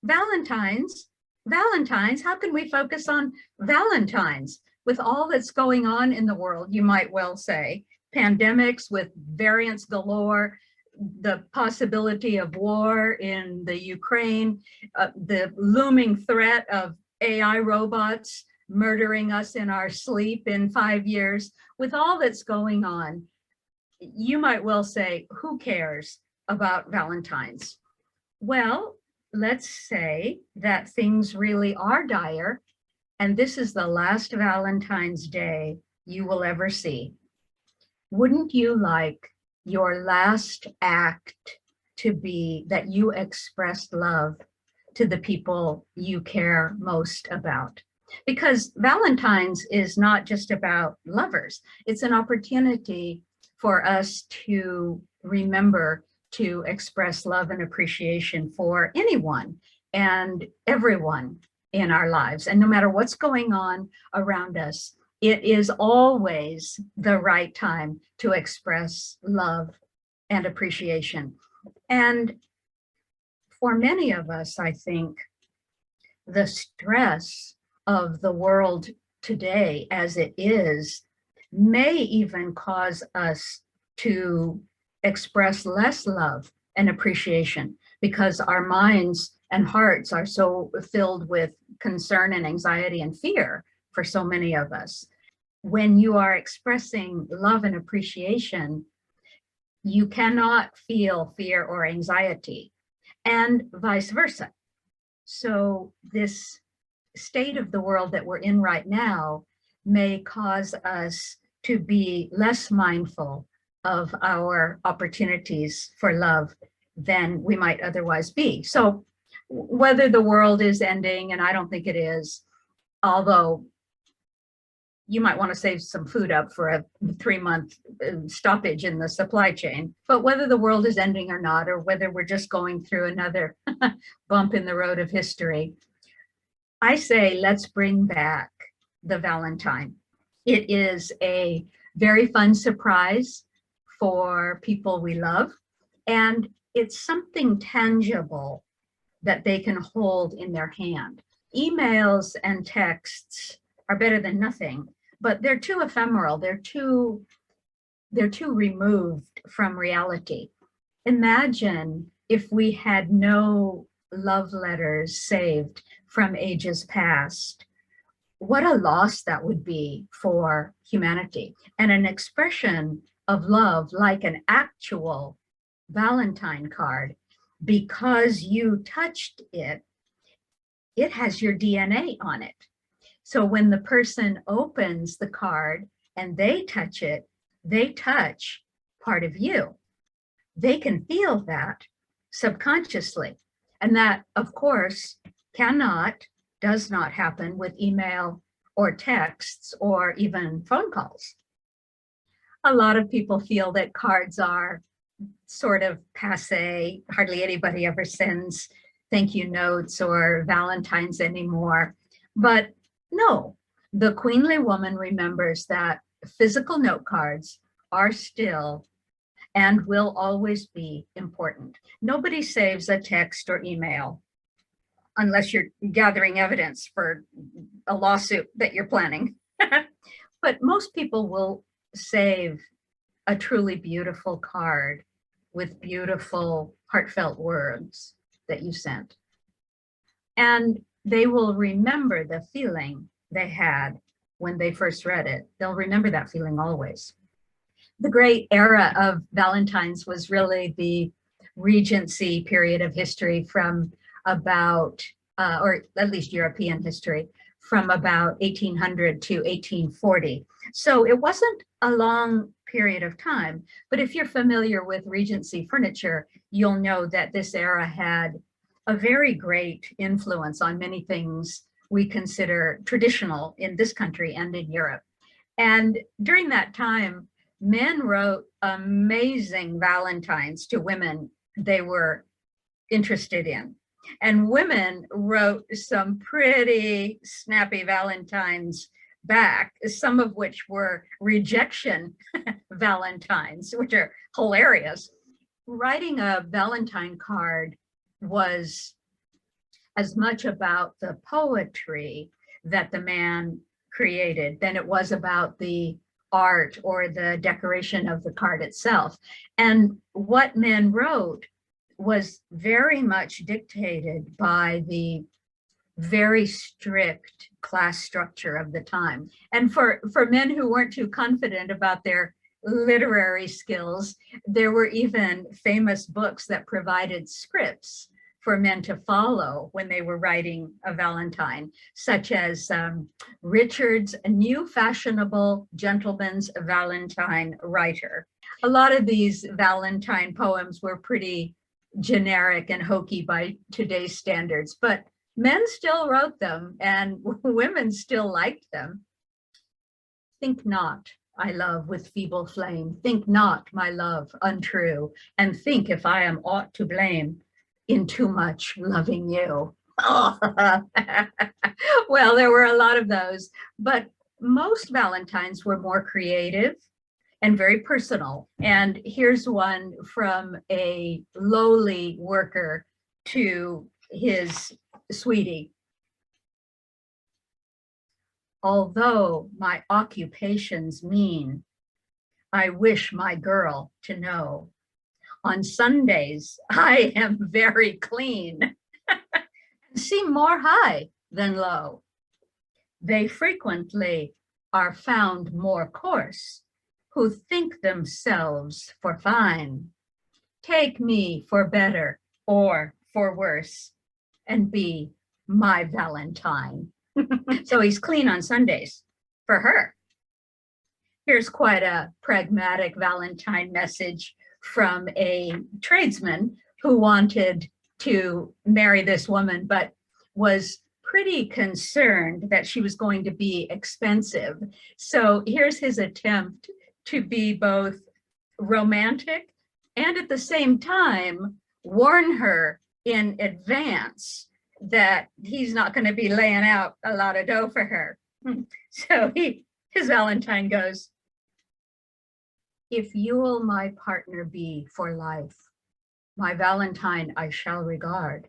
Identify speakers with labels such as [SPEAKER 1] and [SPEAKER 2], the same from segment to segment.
[SPEAKER 1] Valentines, Valentines, how can we focus on Valentines? With all that's going on in the world, you might well say, pandemics with variants galore, the possibility of war in the Ukraine, the looming threat of AI robots murdering us in our sleep in 5 years. With all that's going on, you might well say, who cares about Valentine's? Well, let's say that things really are dire, and this is the last Valentine's Day you will ever see. Wouldn't you like your last act to be that you expressed love to the people you care most about? Because Valentine's is not just about lovers. It's an opportunity for us to remember to express love and appreciation for anyone and everyone in our lives. And no matter what's going on around us, it is always the right time to express love and appreciation. And for many of us, I think the stress of the world today as it is may even cause us to express less love and appreciation because our minds and hearts are so filled with concern and anxiety and fear for so many of us. When you are expressing love and appreciation, you cannot feel fear or anxiety, and vice versa. So this state of the world that we're in right now may cause us to be less mindful of our opportunities for love than we might otherwise be. So whether the world is ending, and I don't think it is, although you might want to save some food up for a 3-month stoppage in the supply chain, but whether the world is ending or not, or whether we're just going through another bump in the road of history, I say let's bring back the Valentine. It is a very fun surprise for people we love, and it's something tangible that they can hold in their hand. Emails and texts are better than nothing, but they're too ephemeral. They're too removed from reality. Imagine if we had no love letters saved from ages past. What a loss that would be for humanity. And an expression of love like an actual Valentine card, because you touched it, it has your DNA on it. So when the person opens the card and they touch it, they touch part of you. They can feel that subconsciously. And that, of course, does not happen with email or texts or even phone calls. A lot of people feel that cards are sort of passé. Hardly anybody ever sends thank you notes or Valentines anymore. But no, the queenly woman remembers that physical note cards are still and will always be important. Nobody saves a text or email unless you're gathering evidence for a lawsuit that you're planning. But most people will save a truly beautiful card with beautiful, heartfelt words that you sent. And they will remember the feeling they had when they first read it. They'll remember that feeling always. The great era of Valentines was really the Regency period of history from about, or at least European history, from about 1800 to 1840. So it wasn't a long period of time, but if you're familiar with Regency furniture, you'll know that this era had a very great influence on many things we consider traditional in this country and in Europe. And during that time, men wrote amazing Valentines to women they were interested in. And women wrote some pretty snappy Valentines back, some of which were rejection Valentines, which are hilarious. Writing a Valentine card was as much about the poetry that the man created than it was about the art or the decoration of the card itself. And what men wrote was very much dictated by the very strict class structure of the time. And for men who weren't too confident about their literary skills, there were even famous books that provided scripts for men to follow when they were writing a Valentine, such as Richard's New Fashionable Gentleman's Valentine Writer. A lot of these Valentine poems were pretty generic and hokey by today's standards, but men still wrote them and women still liked them. Think not, I love with feeble flame. Think not, my love, untrue. And think if I am aught to blame in too much loving you. Oh. Well, there were a lot of those, but most Valentines were more creative and very personal. And here's one from a lowly worker to his sweetie. Although my occupation's mean, I wish my girl to know. On Sundays, I am very clean and seem more high than low. They frequently are found more coarse who think themselves for fine. Take me for better or for worse and be my Valentine. So he's clean on Sundays for her. Here's quite a pragmatic Valentine message from a tradesman who wanted to marry this woman, but was pretty concerned that she was going to be expensive. So here's his attempt to be both romantic and at the same time warn her in advance that he's not going to be laying out a lot of dough for her. So his Valentine goes, if you'll my partner be for life, my Valentine I shall regard.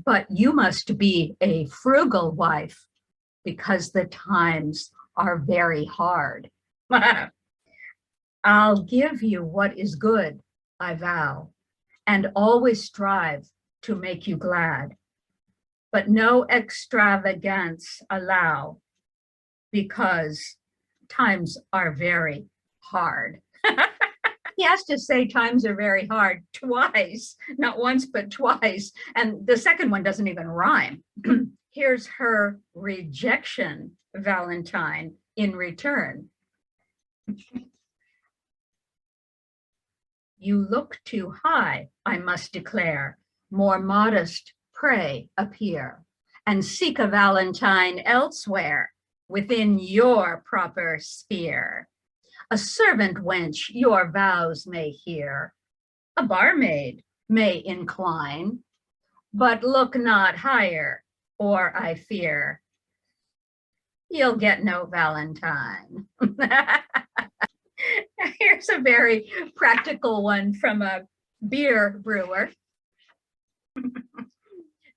[SPEAKER 1] But you must be a frugal wife because the times are very hard. I'll give you what is good, I vow, and always strive to make you glad. But no extravagance allow, because times are very hard. He has to say times are very hard twice, not once, but twice. And the second one doesn't even rhyme. Here's her rejection Valentine in return. You look too high, I must declare. More modest, pray appear, and seek a Valentine elsewhere within your proper sphere. A servant wench your vows may hear, a barmaid may incline, but look not higher, or I fear you'll get no Valentine. Here's a very practical one from a beer brewer.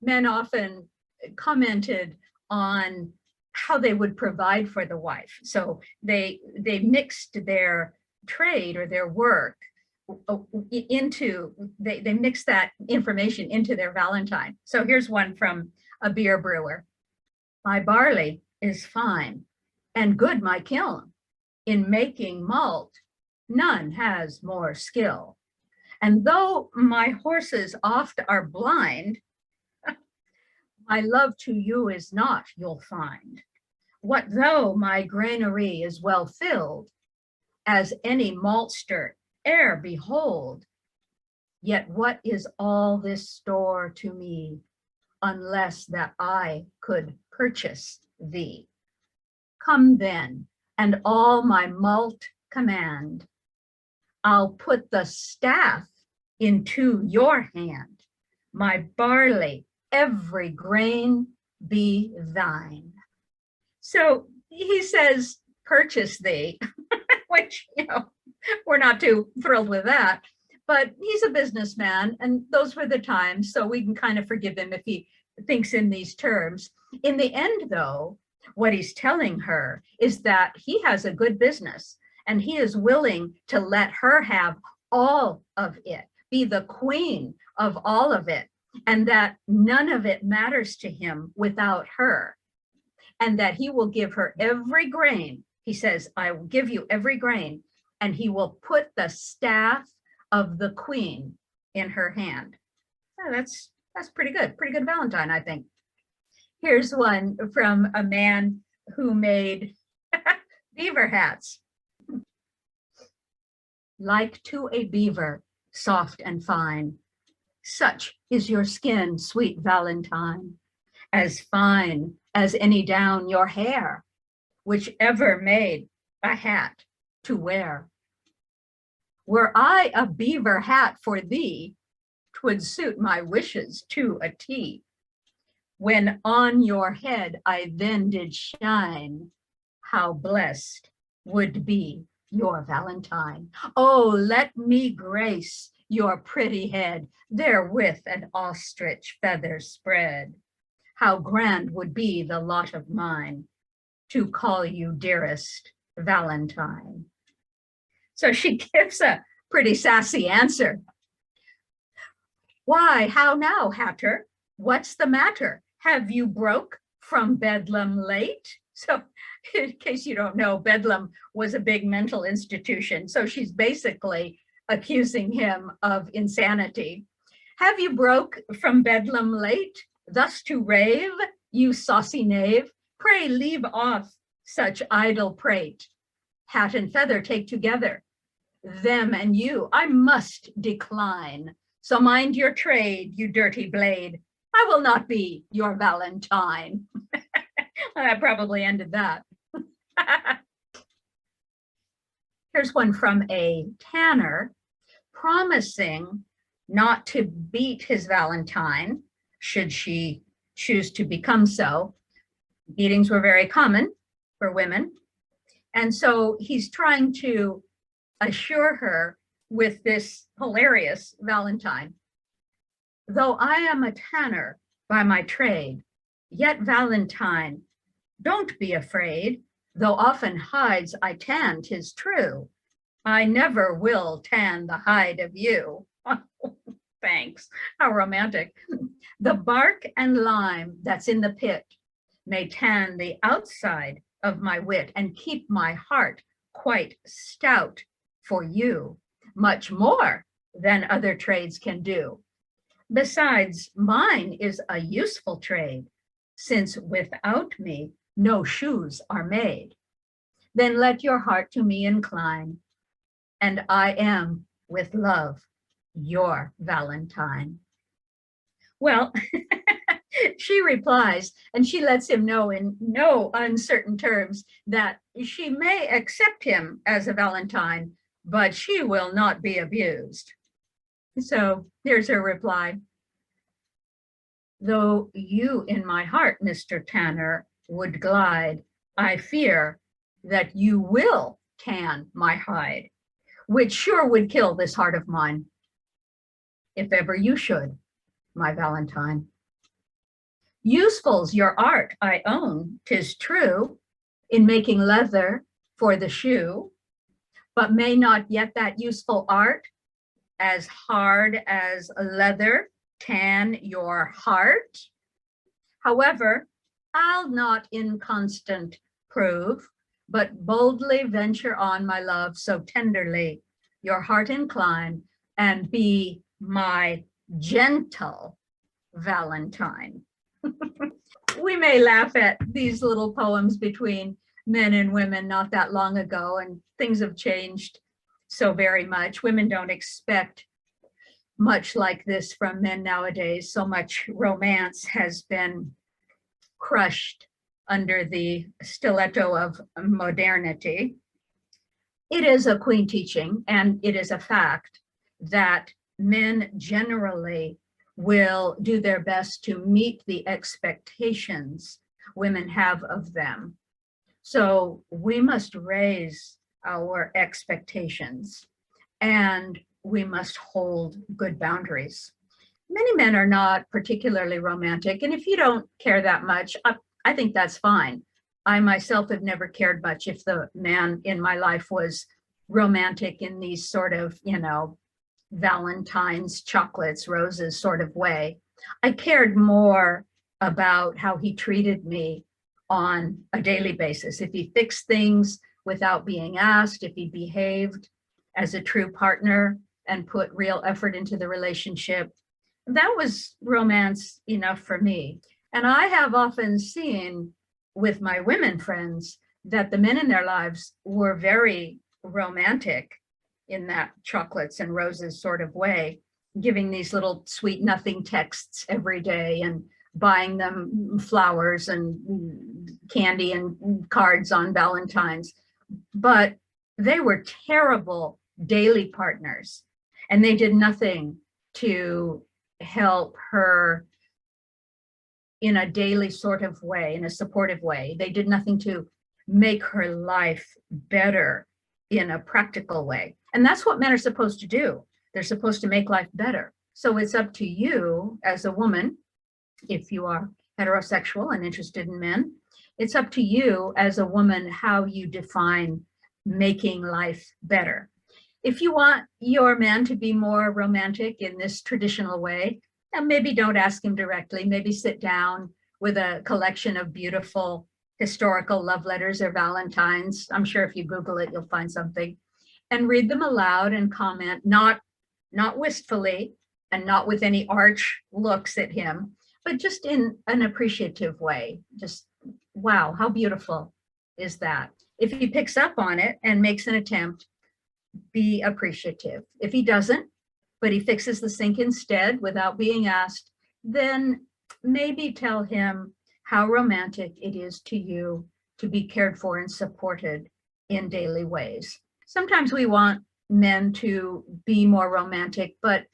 [SPEAKER 1] Men often commented on how they would provide for the wife. So they mixed their trade or their work into, they mixed that information into their Valentine. So here's one from a beer brewer. My barley is fine and good my kiln. In making malt, none has more skill. And though my horses oft are blind, my love to you is not, you'll find. What though my granary is well filled, as any maltster e'er behold, yet what is all this store to me, unless that I could purchase thee? Come then, and all my malt command, I'll put the staff into your hand, my barley, every grain be thine. So he says, purchase thee, which, we're not too thrilled with that, but he's a businessman and those were the times. So we can kind of forgive him if he thinks in these terms. In the end, though, what he's telling her is that he has a good business and he is willing to let her have all of it, be the queen of all of it, and that none of it matters to him without her, and that he will give her every grain. He says, I will give you every grain, and he will put the staff of the queen in her hand. Oh, that's pretty good Valentine, I think. Here's one from a man who made beaver hats. Like to a beaver, soft and fine, such is your skin, sweet Valentine, as fine as any down your hair, which ever made a hat to wear. Were I a beaver hat for thee, 'twould suit my wishes to a T. When on your head I then did shine, how blessed would be your Valentine. Oh, let me grace your pretty head, therewith an ostrich feather spread. How grand would be the lot of mine, to call you dearest Valentine. So she gives a pretty sassy answer. Why, how now, Hatter? What's the matter? Have you broke from Bedlam late? So in case you don't know, Bedlam was a big mental institution. So she's basically accusing him of insanity. Have you broke from Bedlam late, thus to rave, you saucy knave? Pray leave off such idle prate. Hat and feather take together. Them and you I must decline. So mind your trade, you dirty blade. I will not be your Valentine. I probably ended that. Here's one from a tanner promising not to beat his Valentine, should she choose to become so. Beatings were very common for women. And so he's trying to assure her with this hilarious Valentine. Though I am a tanner by my trade, yet Valentine, don't be afraid, though often hides I tan, 'tis true. I never will tan the hide of you. Thanks, how romantic. The bark and lime that's in the pit may tan the outside of my wit and keep my heart quite stout for you, much more than other trades can do. Besides, mine is a useful trade, since without me no shoes are made. Then let your heart to me incline, and I am, with love, your Valentine. Well, she replies, and she lets him know in no uncertain terms that she may accept him as a Valentine, but she will not be abused. So here's her reply. Though you in my heart, Mr. Tanner, would glide, I fear that you will tan my hide, which sure would kill this heart of mine, if ever you should, my Valentine. Useful's your art, I own, 'tis true, in making leather for the shoe, but may not yet that useful art, as hard as leather, tan your heart? However, I'll not inconstant prove, but boldly venture on, my love, so tenderly your heart incline, and be my gentle Valentine. We may laugh at these little poems between men and women not that long ago, and things have changed so very much. Women don't expect much like this from men nowadays. So much romance has been crushed under the stiletto of modernity. It is a queen teaching, and it is a fact that men generally will do their best to meet the expectations women have of them. So we must raise our expectations, and we must hold good boundaries. Many men are not particularly romantic. And if you don't care that much, I think that's fine. I myself have never cared much if the man in my life was romantic in these sort of, Valentine's, chocolates, roses sort of way. I cared more about how he treated me on a daily basis. If he fixed things without being asked, if he behaved as a true partner and put real effort into the relationship, that was romance enough for me. And I have often seen with my women friends that the men in their lives were very romantic in that chocolates and roses sort of way, giving these little sweet nothing texts every day and buying them flowers and candy and cards on Valentine's. But they were terrible daily partners, and they did nothing to help her in a daily sort of way, in a supportive way. They did nothing to make her life better in a practical way. And that's what men are supposed to do. They're supposed to make life better. So it's up to you as a woman, if you are heterosexual and interested in men, it's up to you as a woman how you define making life better. If you want your man to be more romantic in this traditional way, maybe don't ask him directly. Maybe sit down with a collection of beautiful historical love letters or Valentines. I'm sure if you Google it, you'll find something. And read them aloud and comment, not wistfully and not with any arch looks at him, but just in an appreciative way. Just, wow, how beautiful is that? If he picks up on it and makes an attempt, be appreciative. If he doesn't, but he fixes the sink instead without being asked, then maybe tell him how romantic it is to you to be cared for and supported in daily ways. Sometimes we want men to be more romantic, but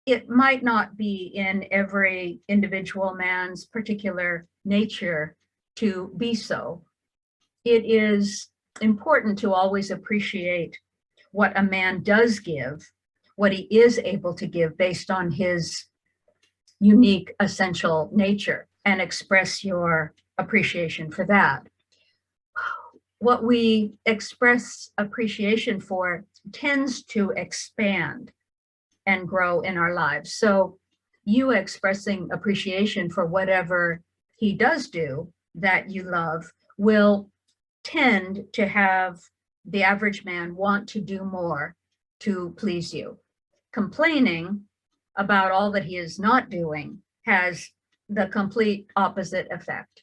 [SPEAKER 1] it might not be in every individual man's particular nature to be so. It is important to always appreciate what a man does give, what he is able to give based on his unique, essential nature, and express your appreciation for that. What we express appreciation for tends to expand and grow in our lives. So you expressing appreciation for whatever he does do that you love will tend to have the average man want to do more to please you. Complaining about all that he is not doing has the complete opposite effect.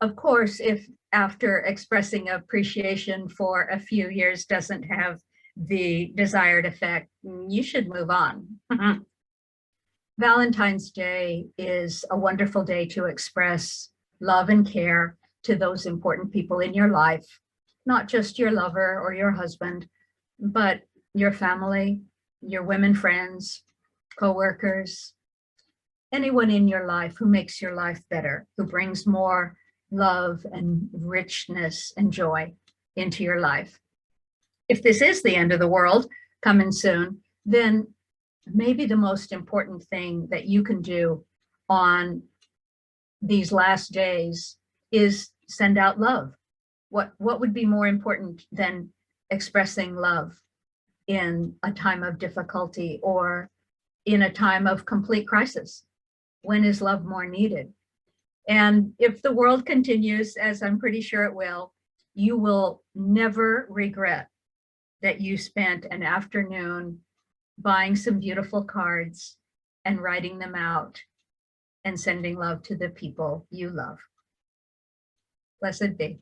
[SPEAKER 1] Of course, if after expressing appreciation for a few years doesn't have the desired effect, you should move on. Valentine's Day is a wonderful day to express love and care to those important people in your life, not just your lover or your husband, but your family, your women friends, coworkers, anyone in your life who makes your life better, who brings more love and richness and joy into your life. If this is the end of the world coming soon, then maybe the most important thing that you can do on these last days is send out love. What would be more important than expressing love in a time of difficulty or in a time of complete crisis? When is love more needed? And if the world continues, as I'm pretty sure it will, you will never regret that you spent an afternoon buying some beautiful cards and writing them out and sending love to the people you love. Blessed be.